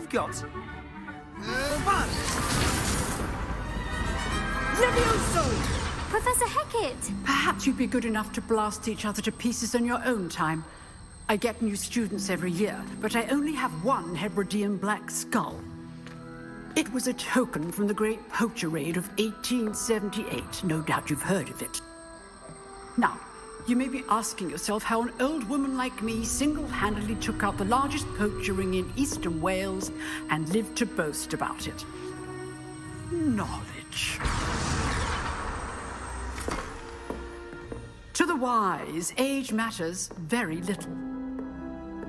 you've got. Levioso! Professor Hecat! Perhaps you'd be good enough to blast each other to pieces on your own time. I get new students every year, but I only have one Hebridean black skull. It was a token from the Great Poacher Raid of 1878. No doubt you've heard of it. Now, you may be asking yourself how an old woman like me single-handedly took out the largest poacher ring in eastern Wales and lived to boast about it. Knowledge. To the wise, age matters very little.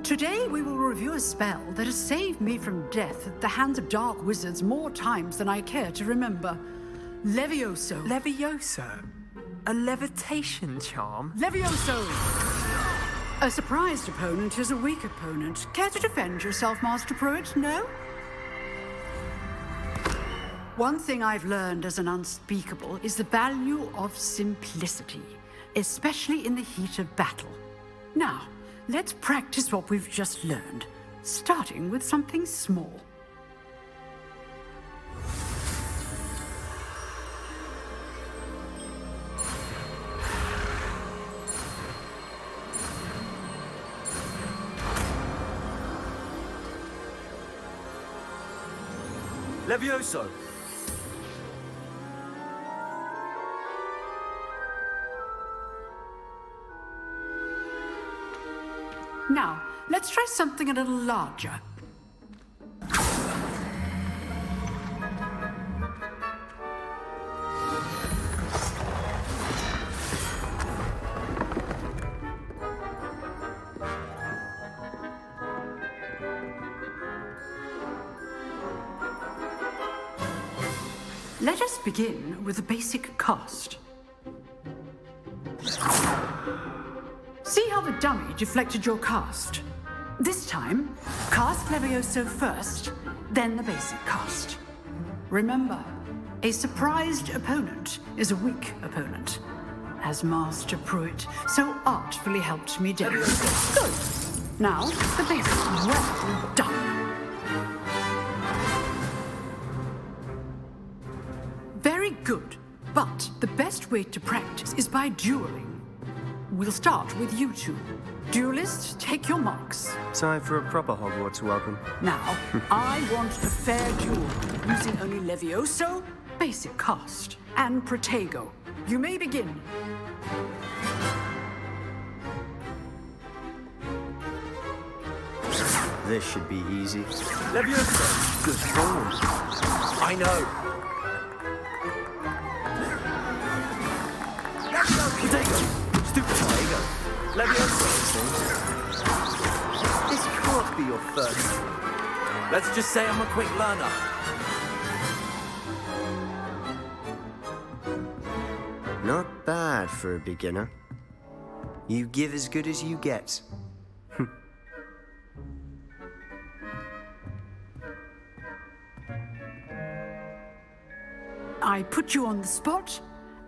Today we will review a spell that has saved me from death at the hands of dark wizards more times than I care to remember. Levioso. Levioso? A levitation charm? Levioso! A surprised opponent is a weak opponent. Care to defend yourself, Master Pruitt? No? One thing I've learned as an unspeakable is the value of simplicity, especially in the heat of battle. Now, let's practice what we've just learned, starting with something small. Levioso! Now, let's try something a little larger. Let us begin with the basic cast. See how the dummy deflected your cast? This time, cast Levioso first, then the basic cast. Remember, a surprised opponent is a weak opponent, as Master Pruitt so artfully helped me demonstrate. Good. Now, the basic. Well done. Very good, but the best way to practice is by dueling. We'll start with you two. Duelists, take your marks. Time for a proper Hogwarts welcome. Now, I want a fair duel, using only Levioso, basic cast, and Protego. You may begin. This should be easy. Levioso! Good form. I know! Protego! Stupid Protego! Levioso! This can't be your first. Let's just say I'm a quick learner. Not bad for a beginner. You give as good as you get. I put you on the spot,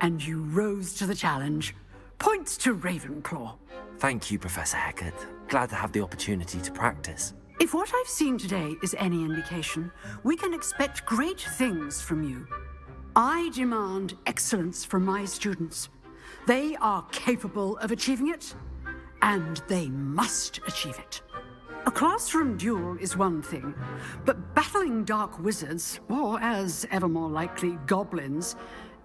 and you rose to the challenge. Points to Ravenclaw. Thank you, Professor Hecat. Glad to have the opportunity to practice. If what I've seen today is any indication, we can expect great things from you. I demand excellence from my students. They are capable of achieving it, and they must achieve it. A classroom duel is one thing, but battling dark wizards, or as ever more likely, goblins,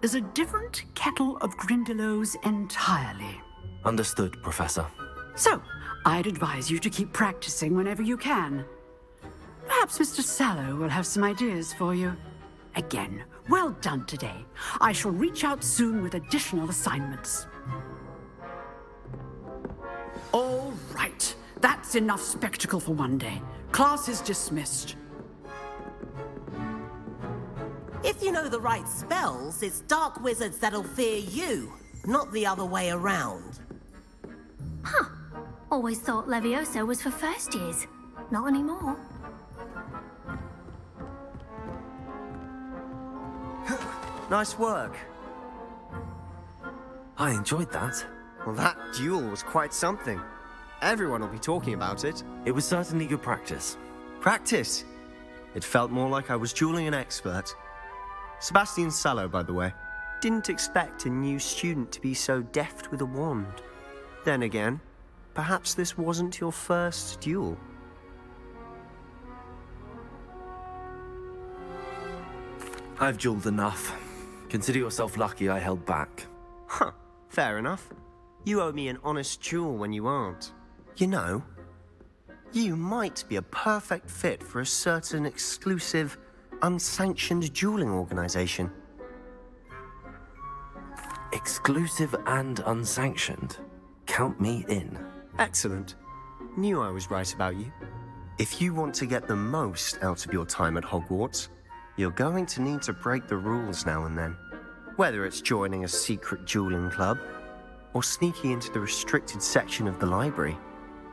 is a different kettle of Grindylows entirely. Understood, Professor. So, I'd advise you to keep practicing whenever you can. Perhaps Mr. Sallow will have some ideas for you. Again, well done today. I shall reach out soon with additional assignments. All right. That's enough spectacle for one day. Class is dismissed. If you know the right spells, it's dark wizards that'll fear you, not the other way around. Huh. Always thought Levioso was for first years. Not anymore. Nice work. I enjoyed that. Well, that duel was quite something. Everyone will be talking about it. It was certainly good practice. Practice? It felt more like I was dueling an expert. Sebastian Sallow, by the way. Didn't expect a new student to be so deft with a wand. Then again, perhaps this wasn't your first duel. I've dueled enough. Consider yourself lucky I held back. Huh, fair enough. You owe me an honest duel when you aren't. You know, you might be a perfect fit for a certain exclusive, unsanctioned dueling organization. Exclusive and unsanctioned. Count me in. Excellent. Knew I was right about you. If you want to get the most out of your time at Hogwarts, you're going to need to break the rules now and then. Whether it's joining a secret dueling club, or sneaking into the restricted section of the library,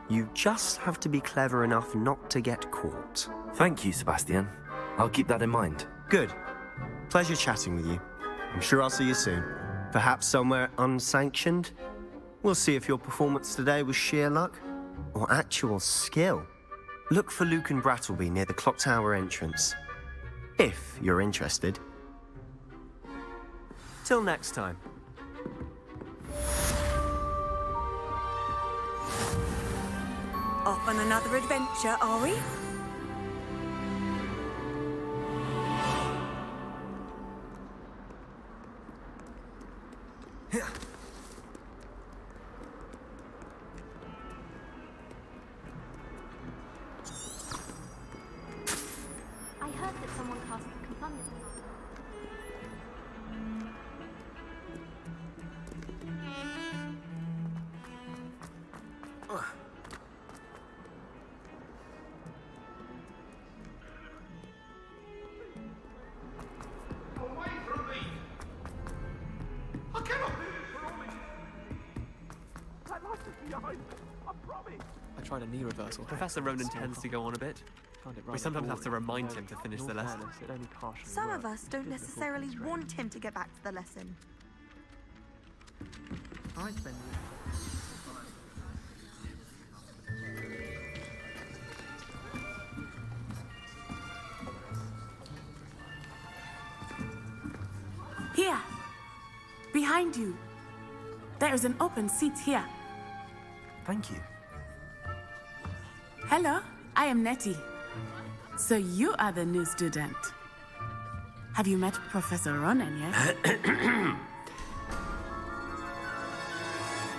you just have to be clever enough not to get caught. Thank you, Sebastian. I'll keep that in mind. Good. Pleasure chatting with you. I'm sure I'll see you soon. Perhaps somewhere unsanctioned? We'll see if your performance today was sheer luck or actual skill. Look for Luke and Brattleby near the clock tower entrance, if you're interested. Till next time. Off on another adventure, are we? I heard that someone cast Confunded. Away from me! I cannot do this for all these... That light is behind me, I promise! I tried a knee reversal. Professor Ronan tends to go on a bit. We sometimes have to remind him to finish the lesson. Some of us don't necessarily want him to get back to the lesson. Here, behind you. There is an open seat here. Thank you. Hello, I am Nettie. So you are the new student. Have you met Professor Ronan yet?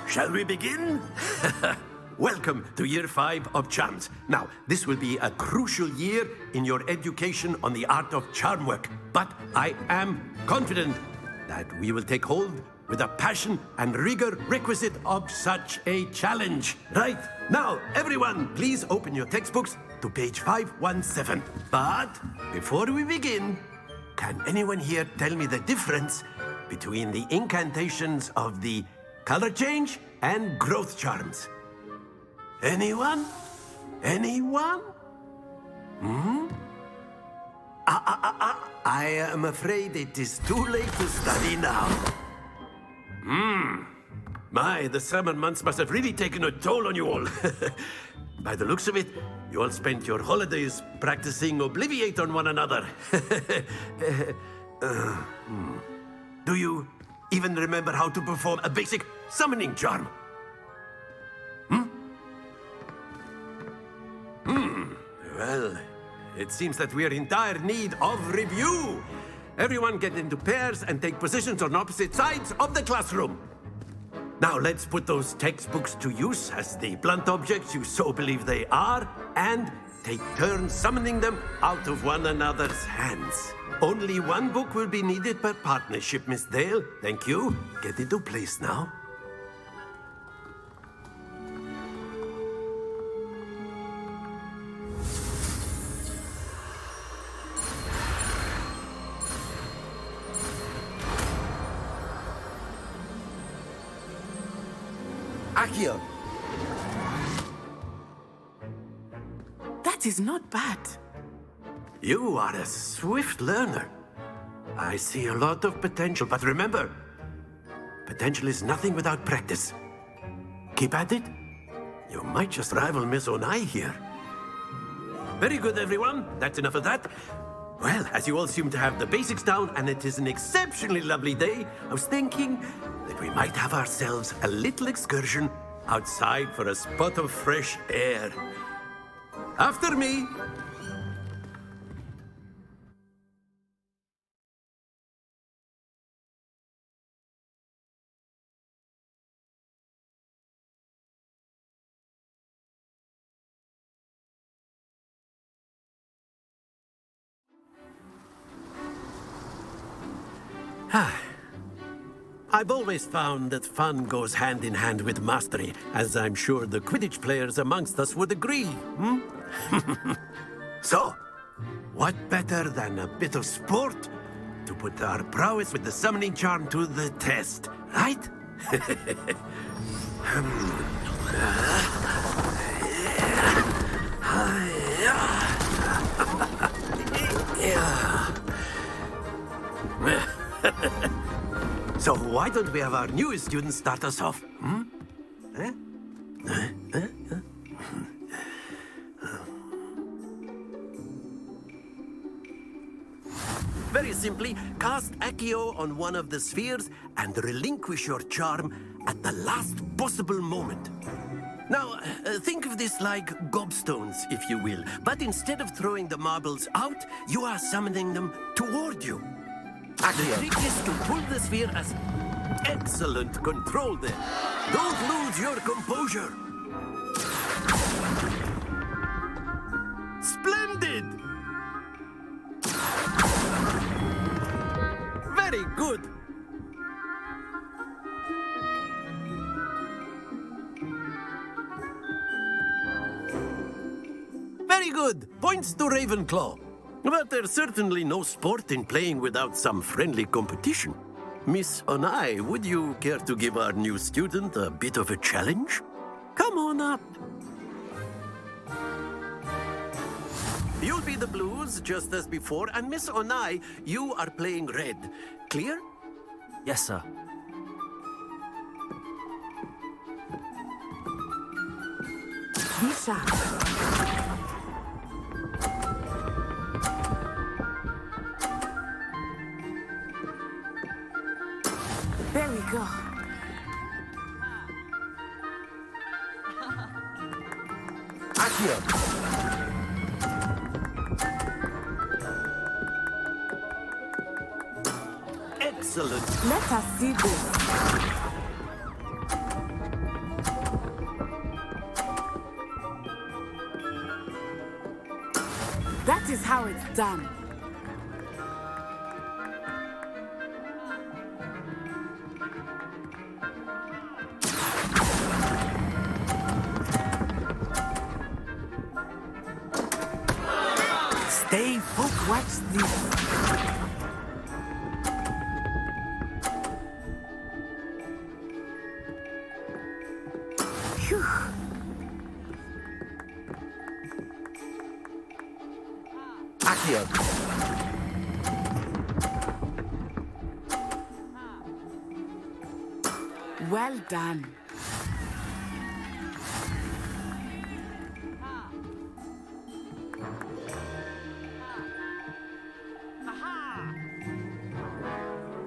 Shall we begin? Welcome to Year 5 of Charms. Now, this will be a crucial year in your education on the art of charm work. But I am confident that we will take hold with the passion and rigor requisite of such a challenge. Right, now, everyone, please open your textbooks to page 517. But before we begin, can anyone here tell me the difference between the incantations of the color change and growth charms? Anyone? Anyone? I am afraid it is too late to study now. My, the summer months must have really taken a toll on you all. By the looks of it, you all spent your holidays practicing Obliviate on one another. Do you even remember how to perform a basic summoning charm? Well, it seems that we are in dire need of review. Everyone get into pairs and take positions on opposite sides of the classroom. Now let's put those textbooks to use as the blunt objects you so believe they are, and take turns summoning them out of one another's hands. Only one book will be needed per partnership, Miss Dale. Thank you. Get into place now. Accio! That is not bad. You are a swift learner. I see a lot of potential, but remember, potential is nothing without practice. Keep at it. You might just rival Miss Onai here. Very good, everyone. That's enough of that. Well, as you all seem to have the basics down, and it is an exceptionally lovely day, I was thinking that we might have ourselves a little excursion outside for a spot of fresh air. After me. I've always found that fun goes hand in hand with mastery, as I'm sure the Quidditch players amongst us would agree. So, what better than a bit of sport to put our prowess with the summoning charm to the test, right? So why don't we have our newest student start us off? Very simply, cast Accio on one of the spheres and relinquish your charm at the last possible moment. Now, think of this like gobstones, if you will, but instead of throwing the marbles out, you are summoning them toward you. The trick is to pull the sphere as excellent control there. Don't lose your composure. Splendid! Very good. Very good. Points to Ravenclaw. But there's certainly no sport in playing without some friendly competition. Miss Onai, would you care to give our new student a bit of a challenge? Come on up. You'll be the blues, just as before, and Miss Onai, you are playing red. Clear? Yes, sir. Be sharp. There we go. Accio. Excellent. Let us see this. That is how it's done. Stay focused. Watch this. Phew. Accio. Well done.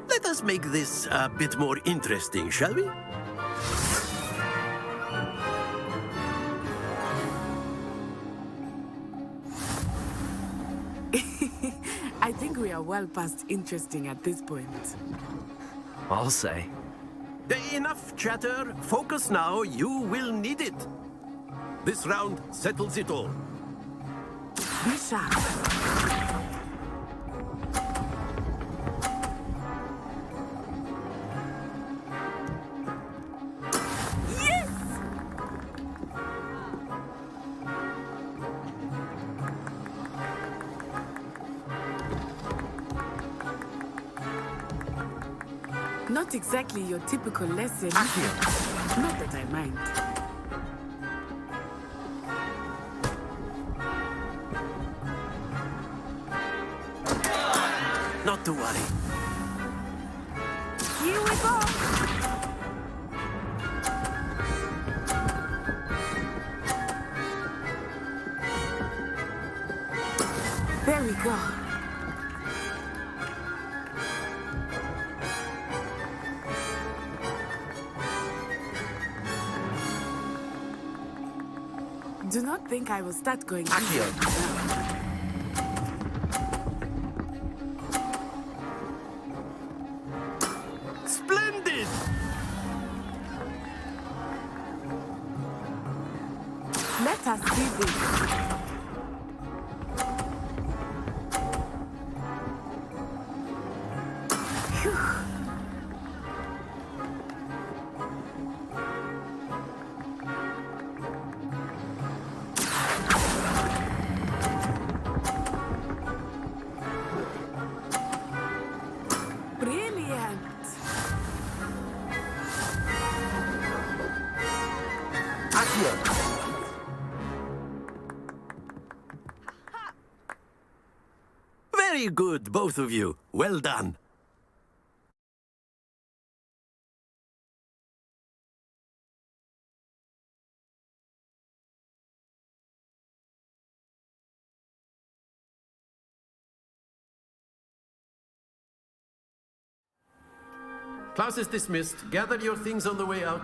Let us make this a bit more interesting, shall we? I think we are well past interesting at this point. I'll say. Enough chatter. Focus now. You will need it. This round settles it all. Be sharp. Yes! Not exactly your typical lesson. Not that I mind. Not to worry. Here we go. There we go. Do not think I will start going. Accio. Splendid! Let us see this. Brilliant. Accio. Very good, both of you. Well done. Class is dismissed. Gather your things on the way out.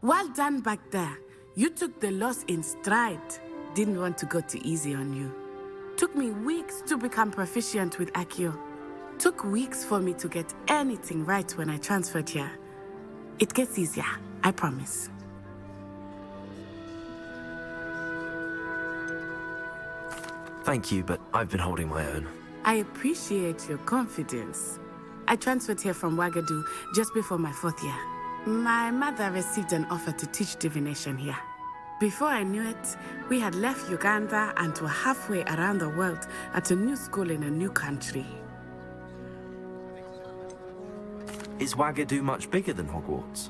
Well done back there. You took the loss in stride. Didn't want to go too easy on you. Took me weeks to become proficient with Accio. Took weeks for me to get anything right when I transferred here. It gets easier, I promise. Thank you, but I've been holding my own. I appreciate your confidence. I transferred here from Wagadu just before my 4th year. My mother received an offer to teach divination here. Before I knew it, we had left Uganda and were halfway around the world at a new school in a new country. Is Wagadu much bigger than Hogwarts?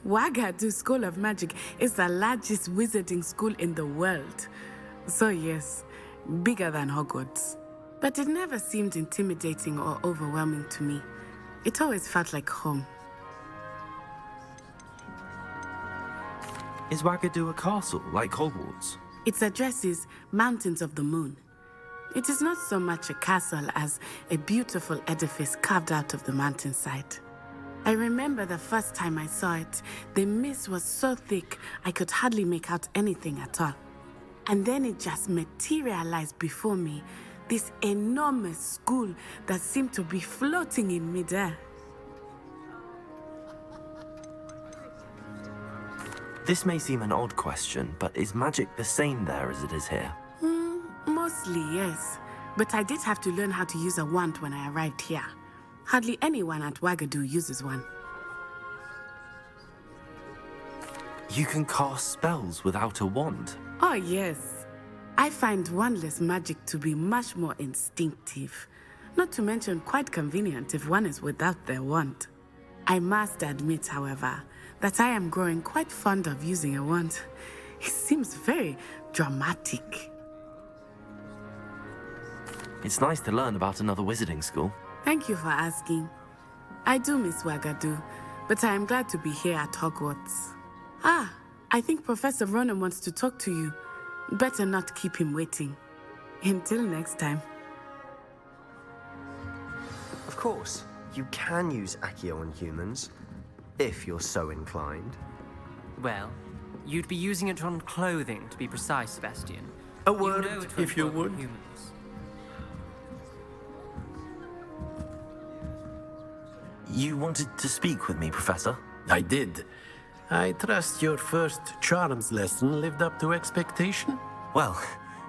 Wagadu School of Magic is the largest wizarding school in the world. So yes, bigger than Hogwarts. But it never seemed intimidating or overwhelming to me. It always felt like home. Is Wagadu a castle, like Hogwarts? Its address is Mountains of the Moon. It is not so much a castle as a beautiful edifice carved out of the mountainside. I remember the first time I saw it, the mist was so thick I could hardly make out anything at all. And then it just materialized before me, this enormous school that seemed to be floating in midair. This may seem an odd question, but is magic the same there as it is here? Mostly, yes. But I did have to learn how to use a wand when I arrived here. Hardly anyone at Wagadu uses one. You can cast spells without a wand? Oh, yes. I find wandless magic to be much more instinctive. Not to mention quite convenient if one is without their wand. I must admit, however, that I am growing quite fond of using a wand. It seems very dramatic. It's nice to learn about another wizarding school. Thank you for asking. I do miss Wagadu, but I am glad to be here at Hogwarts. I think Professor Ronan wants to talk to you. Better not keep him waiting. Until next time. Of course, you can use Accio on humans, if you're so inclined. Well, you'd be using it on clothing, to be precise, Sebastian. A word, You know it won't if you work on would. humans. You wanted to speak with me, Professor? I did. I trust your first charms lesson lived up to expectation? Well,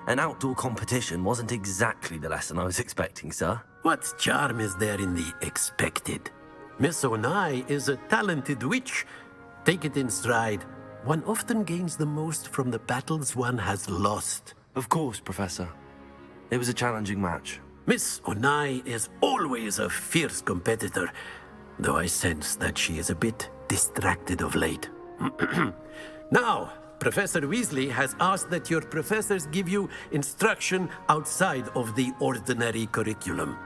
an outdoor competition wasn't exactly the lesson I was expecting, sir. What charm is there in the expected? Miss Onai is a talented witch. Take it in stride. One often gains the most from the battles one has lost. Of course, Professor. It was a challenging match. Miss Onai is always a fierce competitor, though I sense that she is a bit distracted of late. Now, Professor Weasley has asked that your professors give you instruction outside of the ordinary curriculum.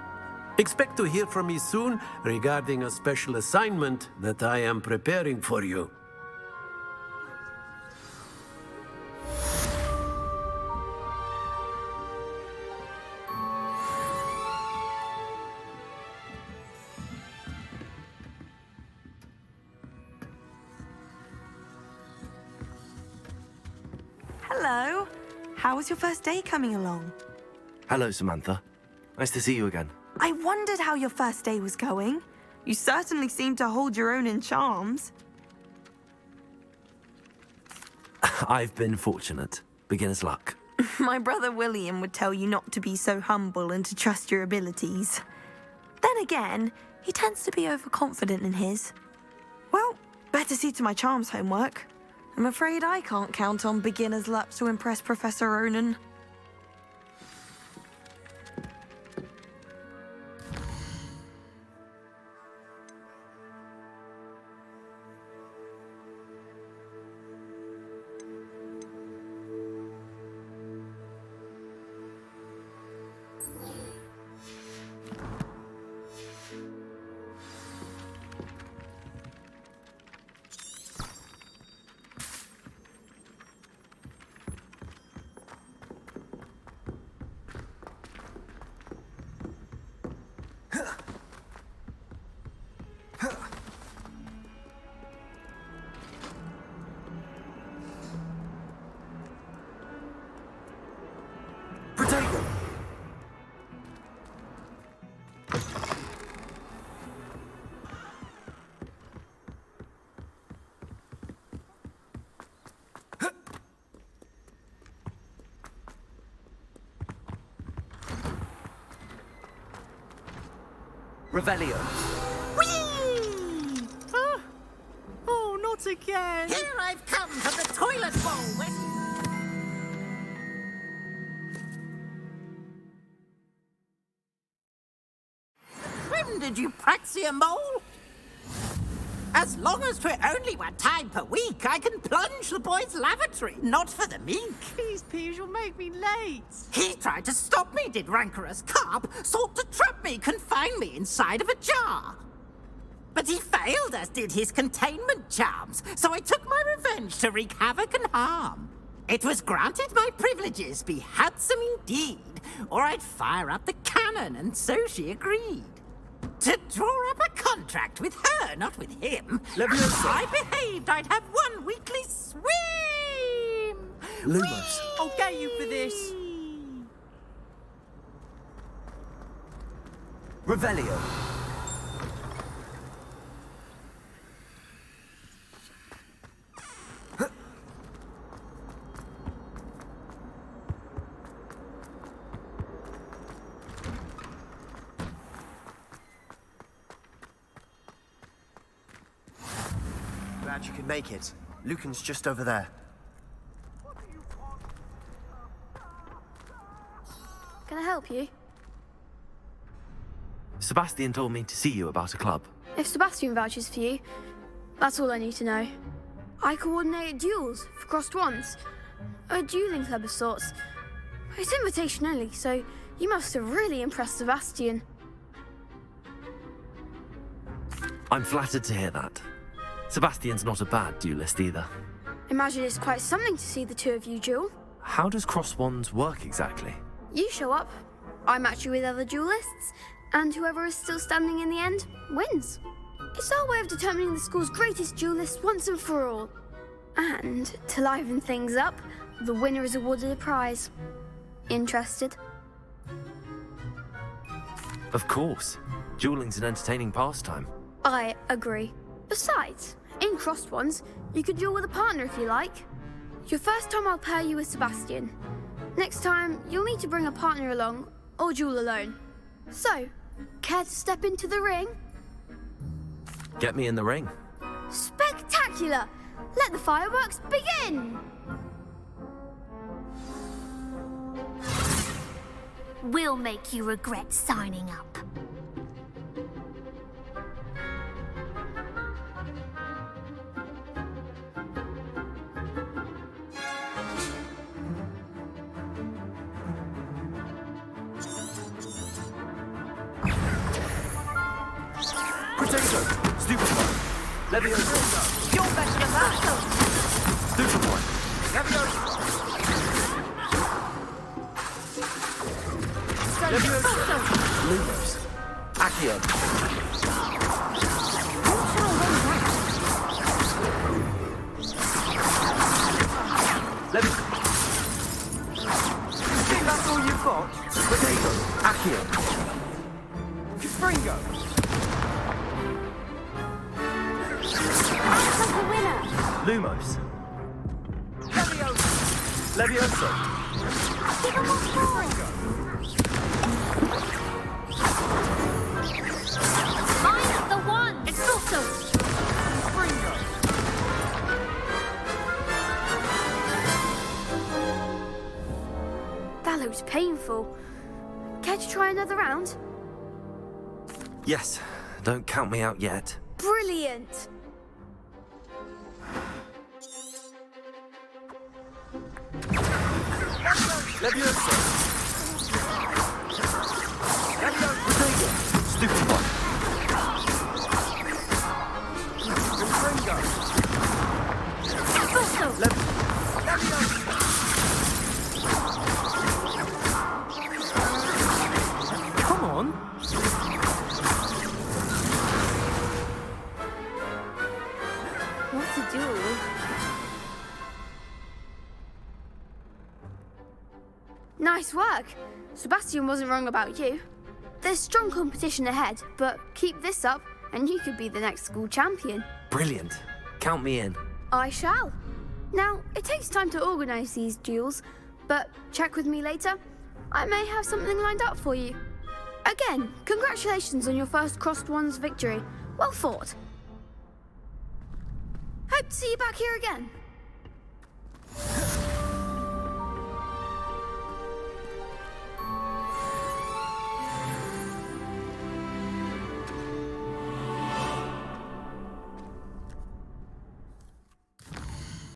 Expect to hear from me soon regarding a special assignment that I am preparing for you. Hello. How was your first day coming along? Hello, Samantha. Nice to see you again. I wondered how your first day was going. You certainly seem to hold your own in charms. I've been fortunate. Beginner's luck. My brother William would tell you not to be so humble and to trust your abilities. Then again, he tends to be overconfident in his. Well, better see to my charms homework. I'm afraid I can't count on beginner's luck to impress Professor Ronan. Revelio. Whee! Oh, not again! Here I've come to the toilet bowl. When did you praxia mole? As long as 'twere only 1 time per week, I can plunge the boy's lavatory, not for the meek. Please, Piers, you'll make me late. He tried to stop me, did rancorous carp, sought to trap me, confine me inside of a jar. But he failed, as did his containment charms, so I took my revenge to wreak havoc and harm. It was granted my privileges be handsome indeed, or I'd fire up the cannon, and so she agreed. To draw up a contract with her, not with him. If I behaved, I'd have 1 weekly swim! Lumos. I'll get you for this. Revelio. Glad you could make it. Lucan's just over there. Can I help you? Sebastian told me to see you about a club. If Sebastian vouches for you, that's all I need to know. I coordinate duels for crossed wands. A dueling club of sorts. It's invitation only, so you must have really impressed Sebastian. I'm flattered to hear that. Sebastian's not a bad duelist either. Imagine it's quite something to see the two of you duel. How does cross wands work exactly? You show up, I match you with other duelists, and whoever is still standing in the end wins. It's our way of determining the school's greatest duelist once and for all. And to liven things up, the winner is awarded a prize. Interested? Of course. Dueling's an entertaining pastime. I agree. Besides, in crossed ones, you could duel with a partner if you like. Your first time I'll pair you with Sebastian. Next time, you'll need to bring a partner along, or duel alone. So, care to step into the ring? Get me in the ring. Spectacular! Let the fireworks begin! We'll make you regret signing up. Potato! Stupefy! Leviosa! You're better than that! Stupefy! Leviosa! Lumos. Accio! Leviosa! Lumos. Levioso. Give him what's more. Line up the one. Exorto. That looks painful. Care to try another round? Yes, don't count me out yet. Brilliant! Levioso. Levioso. Stupid one. Come on. What to do? Nice work. Sebastian wasn't wrong about you. There's strong competition ahead, but keep this up and you could be the next school champion. Brilliant. Count me in. I shall. Now, it takes time to organise these duels, but check with me later. I may have something lined up for you. Again, congratulations on your first Crossed Ones victory. Well fought. Hope to see you back here again.